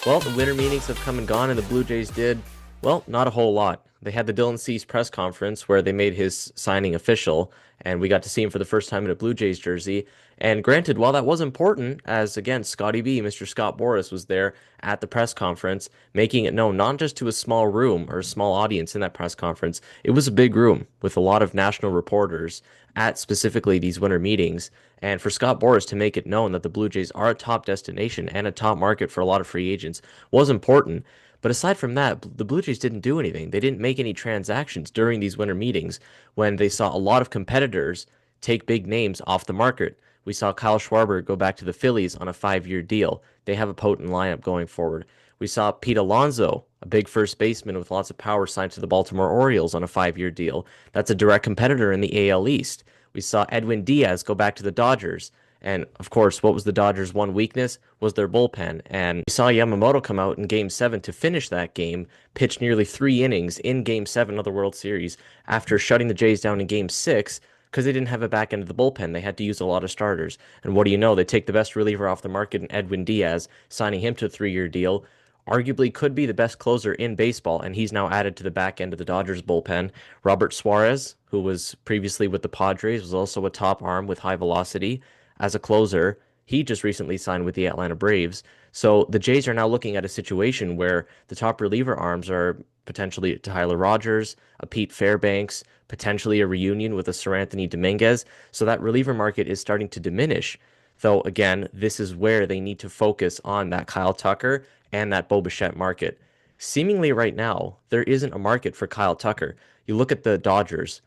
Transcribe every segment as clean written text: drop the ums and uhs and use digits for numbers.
Well, the winter meetings have come and gone, and the Blue Jays did, well, not a whole lot. They had the Dylan Cease press conference where they made his signing official, and we got to see him for the first time in a Blue Jays jersey. And granted, while that was important, as again, Scotty B, Mr. Scott Boras, was there at the press conference, making it known not just to a small room or a small audience in that press conference, it was a big room with a lot of national reporters at specifically these winter meetings. And for Scott Boras to make it known that the Blue Jays are a top destination and a top market for a lot of free agents was important. But aside from that, the Blue Jays didn't do anything. They didn't make any transactions during these winter meetings when they saw a lot of competitors take big names off the market. We saw Kyle Schwarber go back to the Phillies on a 5-year deal. They have a potent lineup going forward. We saw Pete Alonso, a big first baseman with lots of power, signed to the Baltimore Orioles on a 5-year deal. That's a direct competitor in the AL East. We saw Edwin Diaz go back to the Dodgers. And of course, what was the Dodgers' one weakness was their bullpen. And we saw Yamamoto come out in Game 7 to finish that game, pitch nearly 3 innings in Game 7 of the World Series after shutting the Jays down in Game 6 because they didn't have a back end of the bullpen. They had to use a lot of starters. And what do you know? They take the best reliever off the market in Edwin Diaz, signing him to a 3-year deal. Arguably could be the best closer in baseball, and he's now added to the back end of the Dodgers bullpen. Robert Suarez, who was previously with the Padres, was also a top arm with high velocity as a closer. He just recently signed with the Atlanta Braves. So the Jays are now looking at a situation where the top reliever arms are potentially Tyler Rogers, a Pete Fairbanks, potentially a reunion with a Seranthony Dominguez. So that reliever market is starting to diminish. Though, again, this is where they need to focus on that Kyle Tucker and that Bo Bichette market. Seemingly right now, there isn't a market for Kyle Tucker. You look at the Dodgers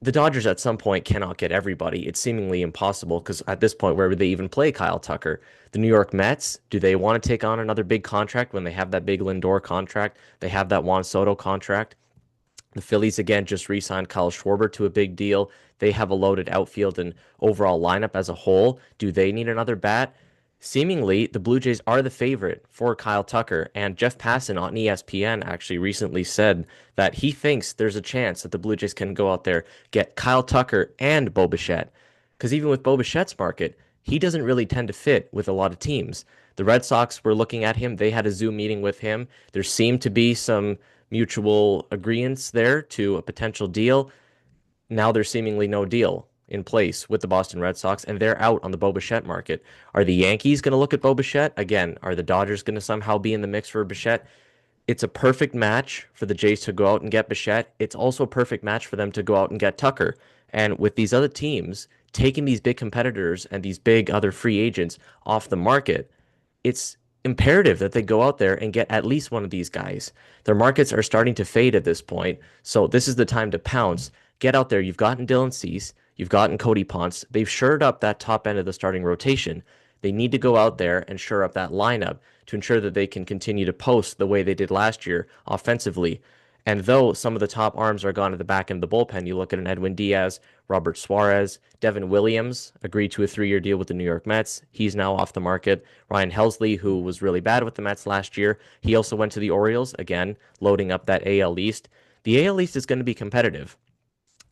at some point cannot get everybody. It's seemingly impossible because at this point, where would they even play Kyle Tucker? The New York Mets, do they want to take on another big contract when they have that big Lindor contract? They have that Juan Soto contract. The Phillies again just re-signed Kyle Schwarber to a big deal. They have a loaded outfield and overall lineup as a whole. Do they need another bat? Seemingly, the Blue Jays are the favorite for Kyle Tucker, and Jeff Passan on ESPN actually recently said that he thinks there's a chance that the Blue Jays can go out there, get Kyle Tucker and Bo Bichette. Because even with Bo Bichette's market, he doesn't really tend to fit with a lot of teams. The Red Sox were looking at him. They had a Zoom meeting with him. There seemed to be some mutual agreements there to a potential deal. Now there's seemingly no deal in place with the Boston Red Sox, and they're out on the Bo Bichette market. Are the Yankees going to look at Bo Bichette? Again, are the Dodgers going to somehow be in the mix for Bichette? It's a perfect match for the Jays to go out and get Bichette. It's also a perfect match for them to go out and get Tucker. And with these other teams taking these big competitors and these big other free agents off the market, it's imperative that they go out there and get at least one of these guys. Their markets are starting to fade at this point, so this is the time to pounce. Get out there. You've gotten Dylan Cease. You've gotten Cody Ponce. They've shored up that top end of the starting rotation. They need to go out there and shore up that lineup to ensure that they can continue to post the way they did last year offensively. And though some of the top arms are gone at the back end of the bullpen, you look at an Edwin Diaz, Robert Suarez, Devin Williams agreed to a 3-year deal with the New York Mets. He's now off the market. Ryan Helsley, who was really bad with the Mets last year, he also went to the Orioles, again, loading up that AL East. The AL East is going to be competitive.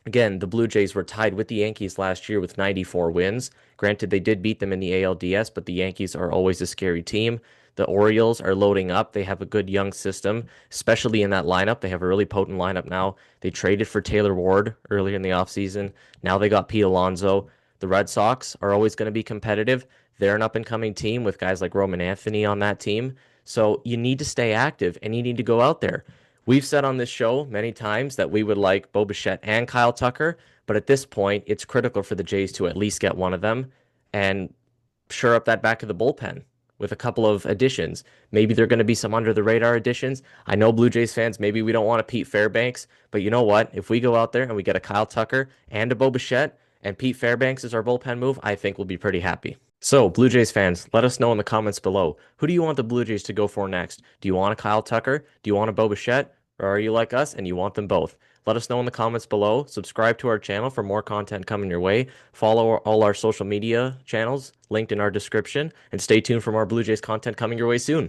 Again, the Blue Jays were tied with the Yankees last year with 94 wins. Granted, they did beat them in the ALDS, but the Yankees are always a scary team. The Orioles are loading up. They have a good young system, especially in that lineup. They have a really potent lineup now. They traded for Taylor Ward earlier in the offseason. Now they got Pete Alonso. The Red Sox are always going to be competitive. They're an up-and-coming team with guys like Roman Anthony on that team. So you need to stay active, and you need to go out there. We've said on this show many times that we would like Bo Bichette and Kyle Tucker, but at this point, it's critical for the Jays to at least get one of them and shore up that back of the bullpen with a couple of additions. Maybe they're going to be some under-the-radar additions. I know Blue Jays fans, maybe we don't want a Pete Fairbanks, but you know what? If we go out there and we get a Kyle Tucker and a Bo Bichette and Pete Fairbanks is our bullpen move, I think we'll be pretty happy. So, Blue Jays fans, let us know in the comments below. Who do you want the Blue Jays to go for next? Do you want a Kyle Tucker? Do you want a Bo Bichette? Or are you like us and you want them both? Let us know in the comments below. Subscribe to our channel for more content coming your way. Follow all our social media channels linked in our description. And stay tuned for more Blue Jays content coming your way soon.